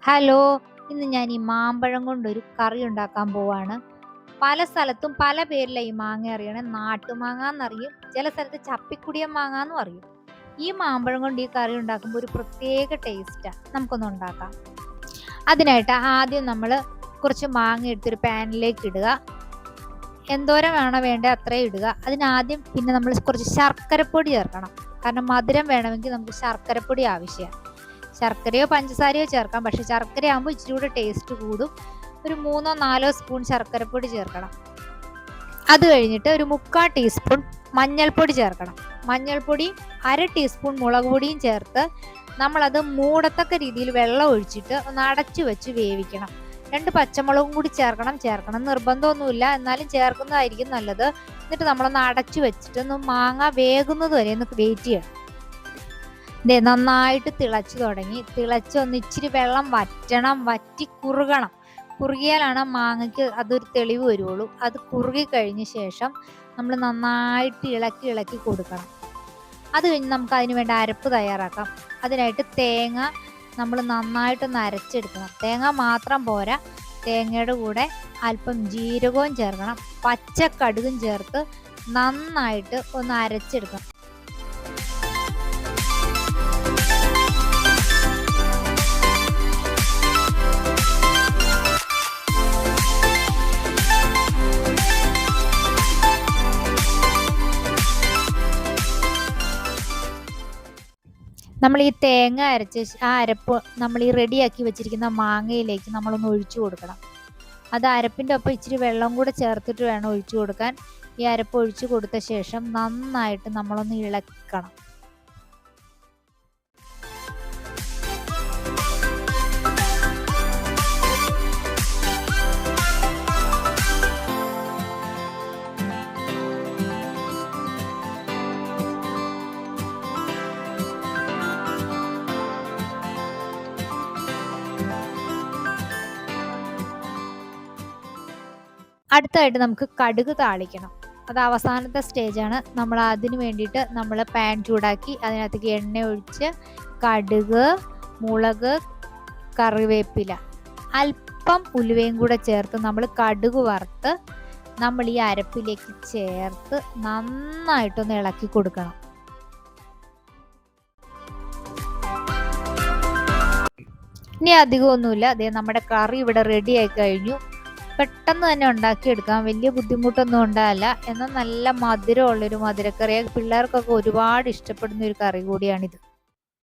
Hello, ഇന്ന് ഞാൻ ഈ മാമ്പഴം കൊണ്ടൊരു കറി ഉണ്ടാക്കാൻ പോവാണ്. പല സ്ഥലത്തും പല പേരിലാണ് ഈ മാങ്ങ അറിയണേ. നാട്ടുമാങ്ങ എന്നറിയും, ചില സ്ഥലത്ത് ചപ്പിക്കുടിയൻ മാങ്ങ എന്നും അറിയും. ഈ മാമ്പഴം കൊണ്ട് ഈ കറി ഉണ്ടാക്കുമ്പോൾ ഒരു പ്രത്യേക ടേസ്റ്റാണ്. നമുക്കൊന്ന് ഉണ്ടാക്കാം. അതിനായിട്ട് ആദ്യം നമ്മൾ കുറച്ച് മാങ്ങ എടുത്തൊരു പാനിലേക്ക് ഇടുക. എന്തോരം വേണോ വേണ്ടത് അത്രയും ഇടുക. അതിനാദ്യം പിന്നെ നമ്മൾ കുറച്ച് ശർക്കരപ്പൊടി ചേർക്കണം. കാരണം മധുരം വേണമെങ്കിൽ നമുക്ക് ശർക്കരപ്പൊടി ആവശ്യമാണ്. ശർക്കരയോ പഞ്ചസാരയോ ചേർക്കാം, പക്ഷെ ശർക്കര ആകുമ്പോൾ ഇച്ചിരി കൂടെ ടേസ്റ്റ് കൂടും. ഒരു 3-4 സ്പൂൺ ശർക്കരപ്പൊടി ചേർക്കണം. അത് കഴിഞ്ഞിട്ട് ഒരു 3/4 ടീസ്പൂൺ മഞ്ഞൾപ്പൊടി ചേർക്കണം. മഞ്ഞൾപ്പൊടി 1/2 ടീസ്പൂൺ മുളക് പൊടിയും ചേർത്ത് നമ്മളത് മൂടത്തക്ക രീതിയിൽ വെള്ളം ഒഴിച്ചിട്ട് ഒന്ന് അടച്ചു വെച്ച് വേവിക്കണം. 2 പച്ചമുളകും കൂടി ചേർക്കണം നിർബന്ധമൊന്നുമില്ല, എന്നാലും ചേർക്കുന്നതായിരിക്കും നല്ലത്. എന്നിട്ട് നമ്മളൊന്ന് അടച്ചു വെച്ചിട്ട് ഒന്ന് മാങ്ങ വേകുന്നത് വരെ ഒന്ന് വെയിറ്റ് ചെയ്യണം. നന്നായിട്ട് തിളച്ചു തുടങ്ങി. തിളച്ചൊന്ന് ഇച്ചിരി വെള്ളം വറ്റി കുറുകിയാലാണ് മാങ്ങയ്ക്ക് അതൊരു തെളിവ് വരുള്ളൂ. അത് കുറുകി കഴിഞ്ഞ ശേഷം നമ്മൾ നന്നായിട്ട് ഇളക്കി കൊടുക്കണം. അത് കഴിഞ്ഞ് നമുക്ക് അതിന് വേണ്ട അരപ്പ് തയ്യാറാക്കാം. അതിനായിട്ട് തേങ്ങ നമ്മൾ നന്നായിട്ടൊന്ന് അരച്ചെടുക്കണം. തേങ്ങ മാത്രം പോരാ, തേങ്ങയുടെ കൂടെ അല്പം ജീരകവും ചേർക്കണം, പച്ചക്കടുകും ചേർത്ത് നന്നായിട്ട് ഒന്ന് അരച്ചെടുക്കണം. നമ്മൾ ഈ തേങ്ങ അരച്ച് ആ അരപ്പ് നമ്മൾ ഈ റെഡിയാക്കി വെച്ചിരിക്കുന്ന മാങ്ങയിലേക്ക് നമ്മളൊന്ന് ഒഴിച്ചു കൊടുക്കണം. അത് അരപ്പിൻ്റെ ഒപ്പം ഇച്ചിരി വെള്ളം കൂടെ ചേർത്തിട്ട് വേണം ഒഴിച്ചു കൊടുക്കാൻ. ഈ അരപ്പ് ഒഴിച്ചു കൊടുത്ത ശേഷം നന്നായിട്ട് നമ്മളൊന്ന് ഇളക്കണം. അടുത്തായിട്ട് നമുക്ക് കടുക് താളിക്കണം. അത് അവസാനത്തെ സ്റ്റേജാണ്. നമ്മൾ അതിന് വേണ്ടിയിട്ട് നമ്മൾ പാൻ ചൂടാക്കി അതിനകത്തേക്ക് എണ്ണ ഒഴിച്ച് കടുക്, മുളക്, കറിവേപ്പില, അല്പം ഉലുവയും കൂടെ ചേർത്ത് നമ്മൾ കടുക് വറുത്ത് നമ്മൾ ഈ അരപ്പിലേക്ക് ചേർത്ത് നന്നായിട്ടൊന്ന് ഇളക്കി കൊടുക്കണം. ഇനി അധികമൊന്നുമില്ല. അതേ നമ്മുടെ കറി ഇവിടെ റെഡി ആയി കഴിഞ്ഞു. പെട്ടെന്ന് തന്നെ ഉണ്ടാക്കിയെടുക്കാം, വലിയ ബുദ്ധിമുട്ടൊന്നും ഉണ്ടാവില്ല. എന്നാൽ നല്ല മധുരമുള്ളൊരു മധുരക്കറി, പിള്ളേർക്കൊക്കെ ഒരുപാട് ഇഷ്ടപ്പെടുന്ന ഒരു കറി കൂടിയാണിത്.